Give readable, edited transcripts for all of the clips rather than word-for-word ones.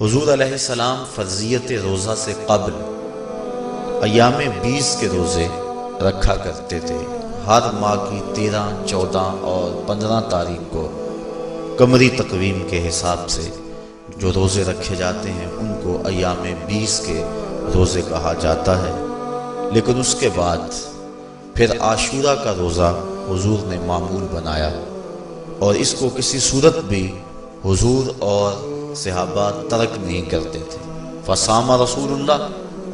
حضور علیہ السلام فرضیت روزہ سے قبل ایام 20 کے روزے رکھا کرتے تھے۔ ہر ماہ کی 13، 14 اور 15 تاریخ کو قمری تقویم کے حساب سے جو روزے رکھے جاتے ہیں ان کو ایام 20 کے روزے کہا جاتا ہے۔ لیکن اس کے بعد پھر عاشورہ کا روزہ حضور نے معمول بنایا، اور اس کو کسی صورت بھی حضور اور صحابہ ترک نہیں کرتے تھے۔ فصام رسول اللہ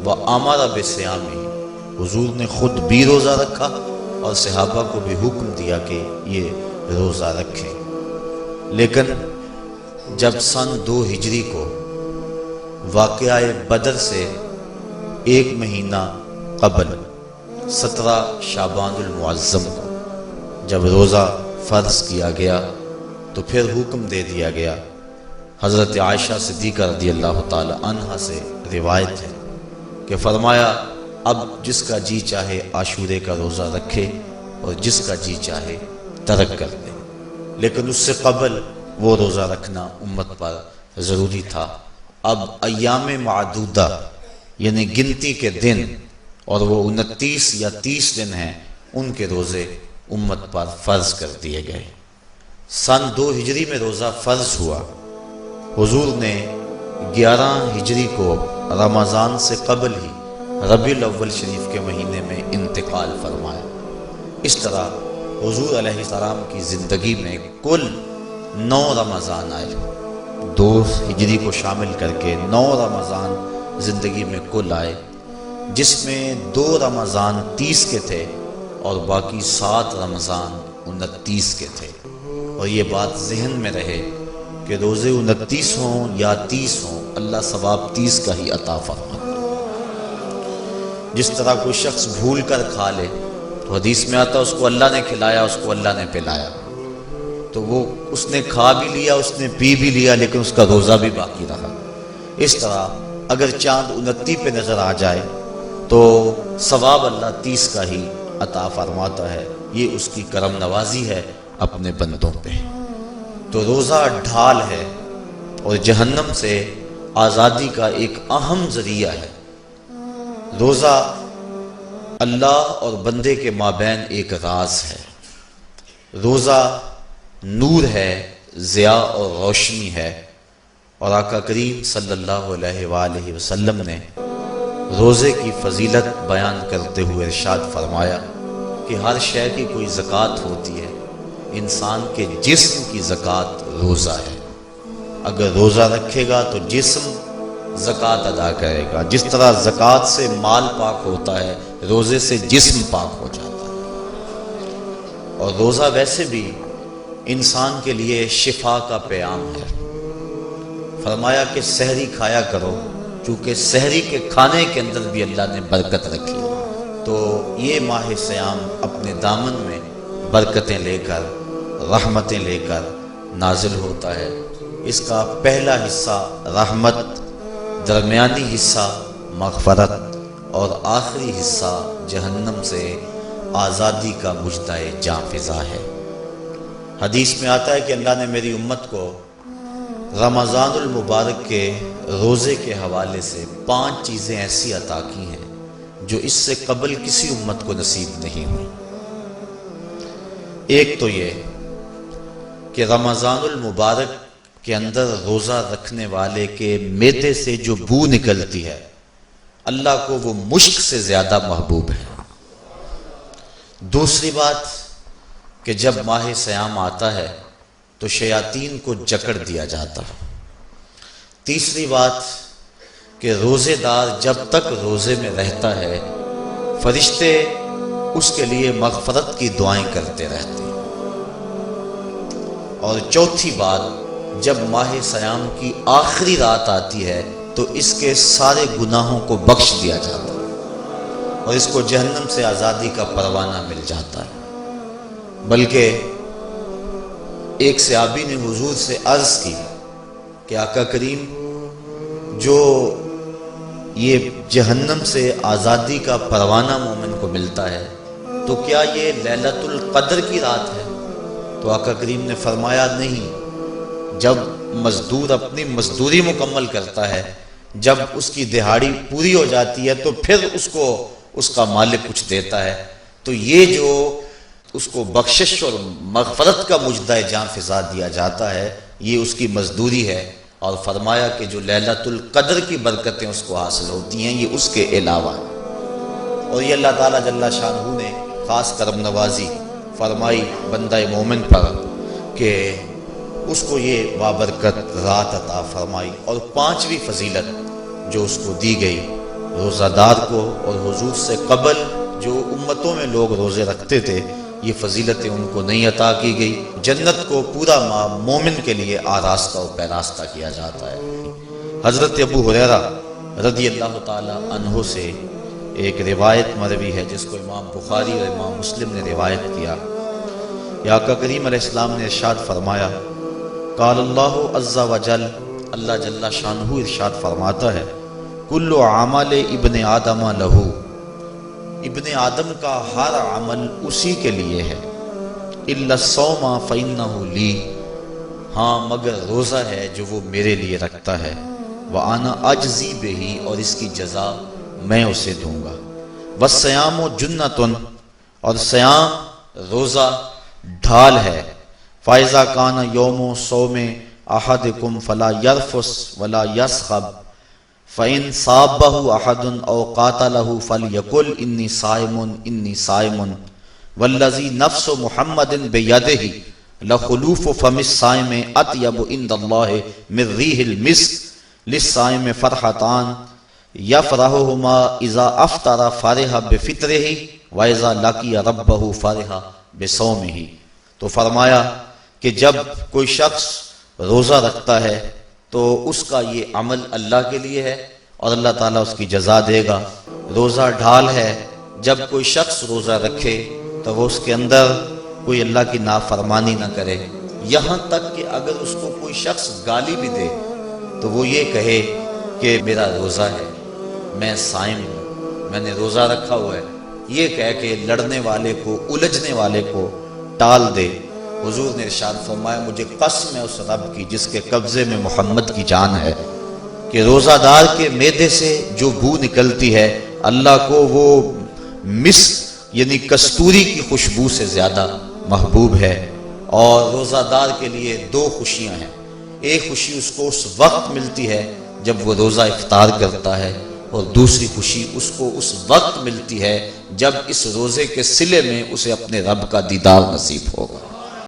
وامر بصیامہ، حضور نے خود بھی روزہ رکھا اور صحابہ کو بھی حکم دیا کہ یہ روزہ رکھیں۔ لیکن جب سن 2 ہجری کو واقعہ بدر سے 1 مہینہ قبل 17 شعبان المعظم کو جب روزہ فرض کیا گیا تو پھر حکم دے دیا گیا۔ حضرت عائشہ صدیقہ رضی اللہ تعالی عنہ سے روایت ہے کہ فرمایا اب جس کا جی چاہے عاشورے کا روزہ رکھے اور جس کا جی چاہے ترک کر دے، لیکن اس سے قبل وہ روزہ رکھنا امت پر ضروری تھا۔ اب ایام معدودہ یعنی گنتی کے دن، اور وہ 29 یا 30 دن ہیں، ان کے روزے امت پر فرض کر دیے گئے۔ سن 2 ہجری میں روزہ فرض ہوا۔ حضور نے 11 ہجری کو رمضان سے قبل ہی ربیع الاول شریف کے مہینے میں انتقال فرمایا۔ اس طرح حضور علیہ السلام کی زندگی میں کل 9 رمضان آئے، 2 ہجری کو شامل کر کے 9 رمضان زندگی میں کل آئے، جس میں 2 رمضان 30 کے تھے اور باقی 7 رمضان 29 کے تھے۔ اور یہ بات ذہن میں رہے کہ روزے 29 ہوں یا 30 ہوں، اللہ ثواب 30 کا ہی عطا فرماتا۔ جس طرح کوئی شخص بھول کر کھا لے تو حدیث میں آتا اس کو اللہ نے کھلایا، اس کو اللہ نے پلایا، تو وہ اس نے کھا بھی لیا، اس نے پی بھی لیا، لیکن اس کا روزہ بھی باقی رہا۔ اس طرح اگر چاند 29 پہ نظر آ جائے تو ثواب اللہ 30 کا ہی عطا فرماتا ہے۔ یہ اس کی کرم نوازی ہے اپنے بندوں پہ۔ تو روزہ ڈھال ہے اور جہنم سے آزادی کا ایک اہم ذریعہ ہے۔ روزہ اللہ اور بندے کے مابین ایک راز ہے۔ روزہ نور ہے، ضیاء اور روشنی ہے، اور آقا کریم صلی اللہ علیہ وآلہ وسلم نے روزے کی فضیلت بیان کرتے ہوئے ارشاد فرمایا کہ ہر شے کی کوئی زکوٰۃ ہوتی ہے، انسان کے جسم کی زکوٰۃ روزہ ہے۔ اگر روزہ رکھے گا تو جسم زکوٰۃ ادا کرے گا۔ جس طرح زکوٰۃ سے مال پاک ہوتا ہے، روزے سے جسم پاک ہو جاتا ہے۔ اور روزہ ویسے بھی انسان کے لیے شفا کا پیام ہے۔ فرمایا کہ سحری کھایا کرو، چونکہ سحری کے کھانے کے اندر بھی اللہ نے برکت رکھی۔ تو یہ ماہ صیام اپنے دامن میں برکتیں لے کر، رحمتیں لے کر نازل ہوتا ہے۔ اس کا پہلا حصہ رحمت، درمیانی حصہ مغفرت، اور آخری حصہ جہنم سے آزادی کا مژدہ جاں فضا ہے۔ حدیث میں آتا ہے کہ اللہ نے میری امت کو رمضان المبارک کے روزے کے حوالے سے 5 چیزیں ایسی عطا کی ہیں جو اس سے قبل کسی امت کو نصیب نہیں ہوئی۔ ایک تو یہ کہ رمضان المبارک کے اندر روزہ رکھنے والے کے معدے سے جو بو نکلتی ہے، اللہ کو وہ مشک سے زیادہ محبوب ہے۔ دوسری بات کہ جب ماہ صیام آتا ہے تو شیاطین کو جکڑ دیا جاتا ہے۔ تیسری بات کہ روزے دار جب تک روزے میں رہتا ہے، فرشتے اس کے لیے مغفرت کی دعائیں کرتے رہتے ہیں۔ اور چوتھی بات، جب ماہ صیام کی آخری رات آتی ہے تو اس کے سارے گناہوں کو بخش دیا جاتا ہے اور اس کو جہنم سے آزادی کا پروانہ مل جاتا ہے۔ بلکہ ایک صحابی نے حضور سے عرض کی کہ آقا کریم، جو یہ جہنم سے آزادی کا پروانہ مومن کو ملتا ہے تو کیا یہ لیلۃ القدر کی رات ہے؟ تو آقا کریم نے فرمایا نہیں، جب مزدور اپنی مزدوری مکمل کرتا ہے، جب اس کی دہاڑی پوری ہو جاتی ہے تو پھر اس کو اس کا مالک کچھ دیتا ہے، تو یہ جو اس کو بخشش اور مغفرت کا مجدہ جاں فضا دیا جاتا ہے، یہ اس کی مزدوری ہے۔ اور فرمایا کہ جو لیلۃ القدر کی برکتیں اس کو حاصل ہوتی ہیں، یہ اس کے علاوہ ہے۔ اور یہ اللہ تعالیٰ جل شانہ نے خاص کرم نوازی فرمائی بندہ مومن پر کہ اس کو یہ بابرکت رات عطا فرمائی۔ اور پانچویں فضیلت جو اس کو دی گئی، روزہ دار کو اور حضور سے قبل جو امتوں میں لوگ روزے رکھتے تھے، یہ فضیلتیں ان کو نہیں عطا کی گئی۔ جنت کو پورا ماہ مومن کے لیے آراستہ و پیراستہ کیا جاتا ہے۔ حضرت ابو ہریرہ رضی اللہ تعالی عنہ سے ایک روایت مروی ہے جس کو امام بخاری اور امام مسلم نے روایت کیا۔ یا آقا کریم علیہ السلام نے ارشاد فرمایا، قال اللہ عز و جل، اللہ جل شانہ ارشاد فرماتا ہے، کل عمل ابن آدم لہو، ابن آدم کا ہر عمل اسی کے لیے ہے، الا الصوم فإنہ لی، ہاں مگر روزہ ہے جو وہ میرے لیے رکھتا ہے، وأنا أجزی بہ، اور اس کی جزا میں اسے دوں گا، والصیام جنۃ، اور سیام روزہ ڈھال ہے، فإذا کان یوم صوم احدکم فلا یرفث ولا یصخب، فإن صابہ احد او قاتلہ فلیقل انی صائم انی صائم، والذی نفس محمد بیدہ لخلوف فم الصائم اطیب عند اللہ من ریح المسک، للصائم فرحتان یفرحہما اذا افطر فرح بفطرہ واذا لقی ربہ فرح بصومہ۔ تو فرمایا کہ جب کوئی شخص روزہ رکھتا ہے تو اس کا یہ عمل اللہ کے لیے ہے اور اللہ تعالیٰ اس کی جزا دے گا۔ روزہ ڈھال ہے، جب کوئی شخص روزہ رکھے تو وہ اس کے اندر کوئی اللہ کی نافرمانی نہ کرے، یہاں تک کہ اگر اس کو کوئی شخص گالی بھی دے تو وہ یہ کہے کہ میرا روزہ ہے، میں صائم ہوں، میں نے روزہ رکھا ہوا ہے، یہ کہہ کے لڑنے والے کو، الجھنے والے کو ٹال دے۔ حضور نے ارشاد فرمایا، مجھے قسم ہے اس رب کی جس کے قبضے میں محمد کی جان ہے، کہ روزہ دار کے معدے سے جو بو نکلتی ہے اللہ کو وہ مسک یعنی کستوری کی خوشبو سے زیادہ محبوب ہے۔ اور روزہ دار کے لیے دو خوشیاں ہیں، ایک خوشی اس کو اس وقت ملتی ہے جب وہ روزہ افطار کرتا ہے، اور دوسری خوشی اس کو اس وقت ملتی ہے جب اس روزے کے صلے میں اسے اپنے رب کا دیدار نصیب ہوگا۔